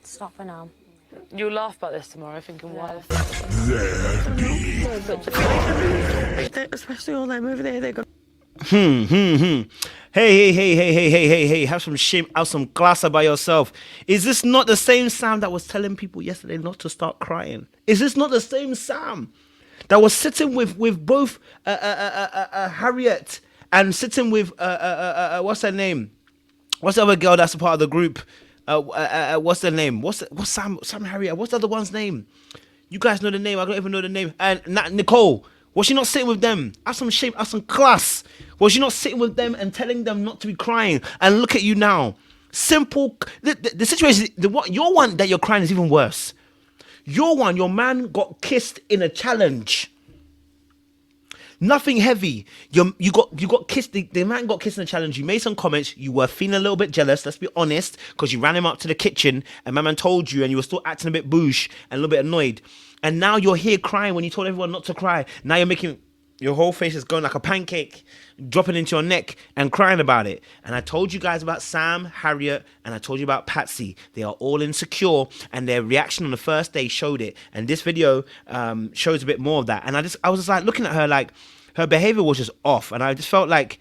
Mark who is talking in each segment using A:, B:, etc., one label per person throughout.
A: stop it now.
B: You'll laugh about this tomorrow, thinking, why the fuck?
C: Especially all them over there, they're going.
D: Hey, have some shame, have some class about yourself. Is this not the same Sam that was telling people yesterday not to start crying? Is this not the same Sam that was sitting with both Harriet and sitting with what's her name? What's the other girl that's a part of the group? What's their name? What's Sam Harriet? What's the other one's name? You guys know the name. I don't even know the name. And Nicole. Was she not sitting with them? Have some shame, have some class. Was she not sitting with them and telling them not to be crying? And look at you now. Simple. The situation, your one that you're crying is even worse. Your man got kissed in a challenge. Nothing heavy. You got kissed. The man got kissed in a challenge. You made some comments. You were feeling a little bit jealous. Let's be honest, because you ran him up to the kitchen, and my man told you, and you were still acting a bit boosh and a little bit annoyed. And now you're here crying when you told everyone not to cry. Now you're making your whole face is going like a pancake, dropping into your neck and crying about it. And I told you guys about Sam, Harriet, and I told you about Patsy. They are all insecure, and their reaction on the first day showed it. And this video shows a bit more of that. And I was just like looking at her, like her behavior was just off. And I just felt like,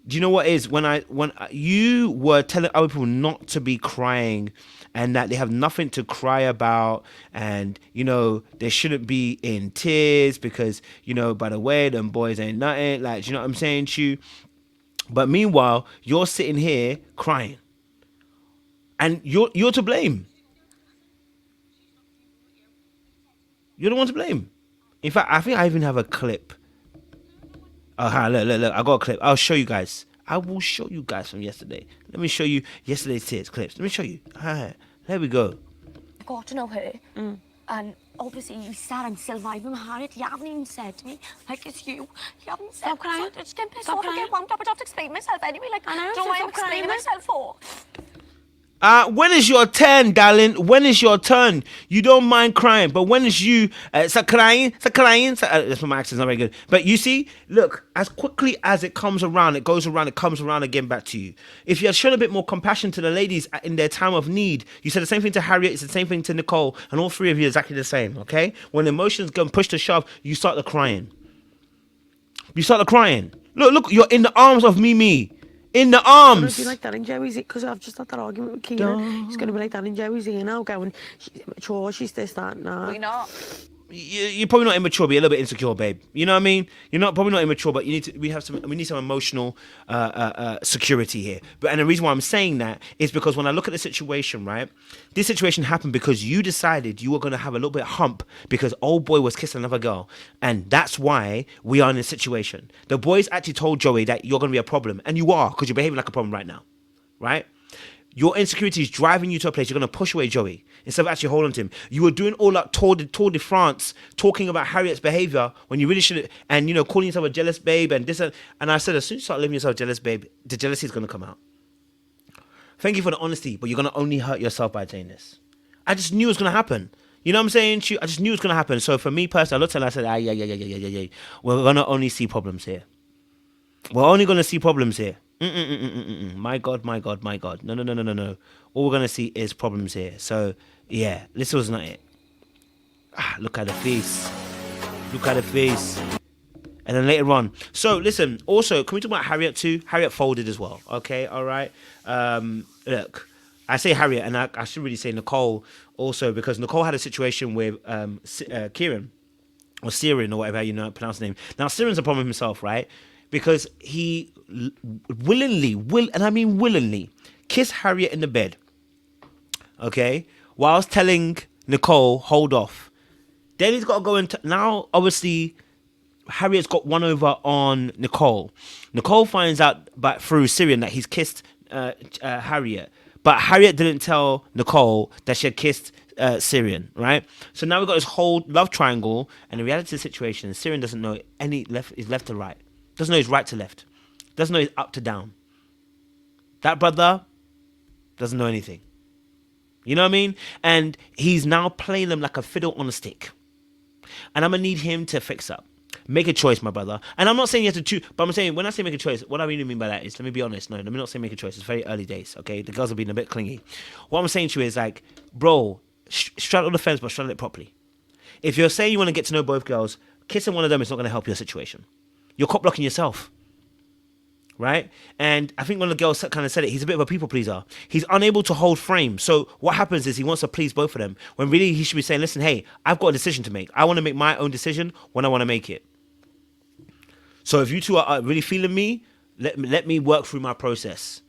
D: do you know what it is? When you were telling other people not to be crying and that they have nothing to cry about, and you know they shouldn't be in tears because, you know, by the way, them boys ain't nothing, like, you know what I'm saying to you? But meanwhile, you're sitting here crying, and you're to blame. You're the one to blame. In fact, I think I even have a clip. Oh, look, I got a clip. I'll show you guys. I will show you guys from yesterday. Let me show you yesterday's tears clips. Let me show you. There we go.
A: I got to know her, and obviously you said I'm still vibing with Harriet. You haven't even said to me, like, it's you. You haven't said. Stop crying. So, just getting pissed off and get wound up. I have to explain myself anyway. Like, I know. Don't know why I'm explaining myself for.
D: When is your turn, darling? When is your turn? You don't mind crying, but when is you crying? That's my accent's not very good. But you see, look, as quickly as it comes around, it goes around, it comes around again back to you. If you had shown a bit more compassion to the ladies in their time of need, you said the same thing to Harriet, it's the same thing to Nicole, and all three of you are exactly the same, okay? When emotions go push to shove, you start the crying. Look, you're in the arms of Mimi. In the arms.
C: It's going to be like that in Joey's, because I've just had that argument with Kieran. It's going to be like that in Joey's ear now, going, she's immature, she's this, that, nah.
A: We're not.
D: You're probably not immature, but you're a little bit insecure, babe. You know what I mean? You're probably not immature, but we need some emotional security here. And the reason why I'm saying that is because when I look at the situation, right? This situation happened because you decided you were going to have a little bit of hump because old boy was kissing another girl, and that's why we are in this situation. The boys actually told Joey that you're going to be a problem, and you are, because you're behaving like a problem right now, right? Your insecurity is driving you to a place you're going to push away Joey instead of actually holding to him. You were doing all that Tour de France, talking about Harriet's behavior when you really shouldn't, and, you know, calling yourself a jealous babe and this. And I said, as soon as you start living yourself jealous babe, the jealousy is going to come out. Thank you for the honesty, but you're going to only hurt yourself by saying this. I just knew it was going to happen. You know what I'm saying? I just knew it was going to happen. So for me personally, I looked at it and I said, yeah. We're going to only see problems here. We're only going to see problems here. My God. No. All we're going to see is problems here. So, yeah, this was not it. Look at the face. And then later on. So, listen, also, can we talk about Harriet too? Harriet folded as well. Okay, all right. Look, I say Harriet, and I should really say Nicole also, because Nicole had a situation with Kieran, or Siren, or whatever you know pronounce the name. Now, Siren's a problem himself, right? Because he willingly kissed Harriet in the bed, okay, whilst telling Nicole, hold off. Then he's got to go into, now obviously Harriet's got one over on Nicole. Nicole finds out through Syrian that he's kissed Harriet, but Harriet didn't tell Nicole that she had kissed Syrian, right? So now we've got this whole love triangle, and the reality of the situation is Syrian doesn't know any left to right. Doesn't know his right to left. Doesn't know his up to down. That brother doesn't know anything. You know what I mean? And he's now playing them like a fiddle on a stick. And I'm going to need him to fix up. Make a choice, my brother. And I'm not saying you have to choose, but I'm saying when I say make a choice, what I really mean by that is, let me be honest. No, let me not say make a choice. It's very early days, okay? The girls are being a bit clingy. What I'm saying to you is like, bro, straddle the fence, but straddle it properly. If you're saying you want to get to know both girls, kissing one of them is not going to help your situation. You're cop blocking yourself. Right? And I think one of the girls kind of said it. He's a bit of a people pleaser. He's unable to hold frame. So what happens is he wants to please both of them, when really he should be saying, listen, hey, I've got a decision to make. I want to make my own decision when I want to make it. So if you two are really feeling me, let me work through my process.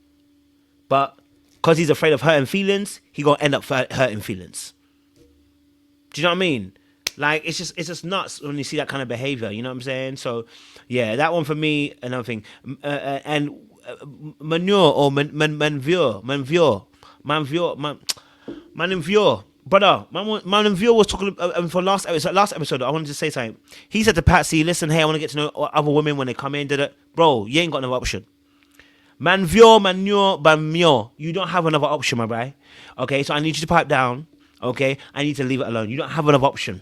D: But because he's afraid of hurting feelings, he going to end up hurting feelings. Do you know what I mean? Like, it's just nuts when you see that kind of behavior. You know what I'm saying? So, yeah, that one for me. Another thing, and manure or manvure, brother. Manvure was talking for last episode. I wanted to say something. He said to Patsy, "Listen, hey, I want to get to know other women when they come in." Bro, you ain't got no option. Manvure, manure. You don't have another option, my boy. Okay, so I need you to pipe down. Okay, I need to leave it alone. You don't have another option.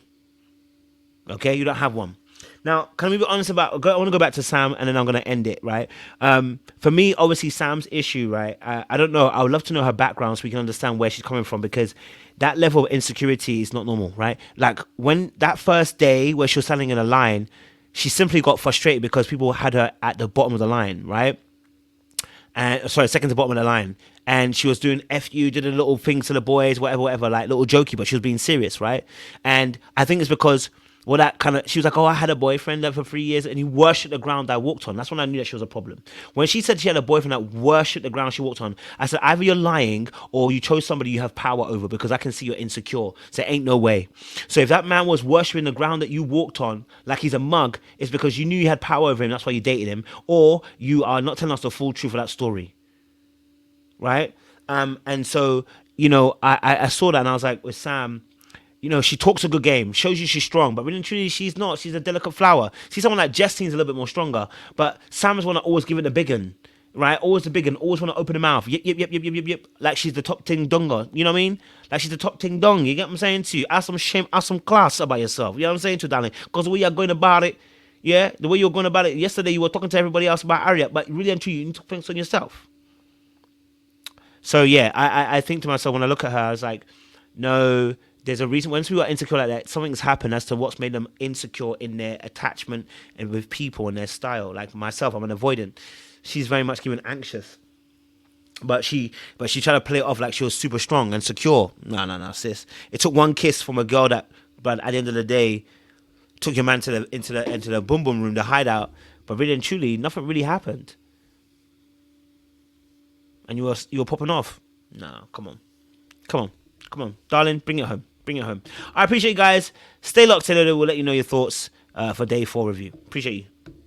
D: Okay, you don't have one. Now, can we be honest about? I want to go back to Sam, and then I'm going to end it, right? For me, obviously, Sam's issue, right? I don't know. I would love to know her background so we can understand where she's coming from, because that level of insecurity is not normal, right? Like, when that first day where she was standing in a line, she simply got frustrated because people had her at the bottom of the line, right? And second to bottom of the line, and she was doing FU, did a little things to the boys, whatever, like little jokey, but she was being serious, right? And I think it's because, well, that kind of, she was like, oh, I had a boyfriend there for 3 years, and he worshipped the ground I walked on. That's when I knew that she was a problem. When she said she had a boyfriend that worshipped the ground she walked on, I said, either you're lying or you chose somebody you have power over, because I can see you're insecure. So ain't no way. So if that man was worshipping the ground that you walked on like he's a mug, it's because you knew you had power over him. That's why you dated him. Or you are not telling us the full truth of that story. Right? And so, you know, I saw that and I was like, with Sam, you know, she talks a good game, shows you she's strong, but really truly she's not. She's a delicate flower. See, someone like Jessine's a little bit more stronger, but Sam's want to always give it the big un, right? Always the big un, always want to open the mouth. Yip. Like she's the top ting donga. You know what I mean? Like she's the top ting dong. You get what I'm saying to you? Have some shame, have some class about yourself. You know what I'm saying to you, darling? Because the way you're going about it, yeah, the way you're going about it, yesterday you were talking to everybody else about Harriet, but really and truly you need to focus on yourself. So yeah, I think to myself when I look at her, I was like, no, there's a reason. Once we are insecure like that, something's happened as to what's made them insecure in their attachment and with people and their style. Like myself, I'm an avoidant. She's very much given anxious, but she tried to play it off like she was super strong and secure. No, sis. It took one kiss from a girl that, but at the end of the day, took your man to into the boom boom room, the hideout. But really and truly, nothing really happened. And you were popping off. No, come on, darling, bring it home. I appreciate you guys. Stay locked in. We'll let you know your thoughts for day 4 review. Appreciate you.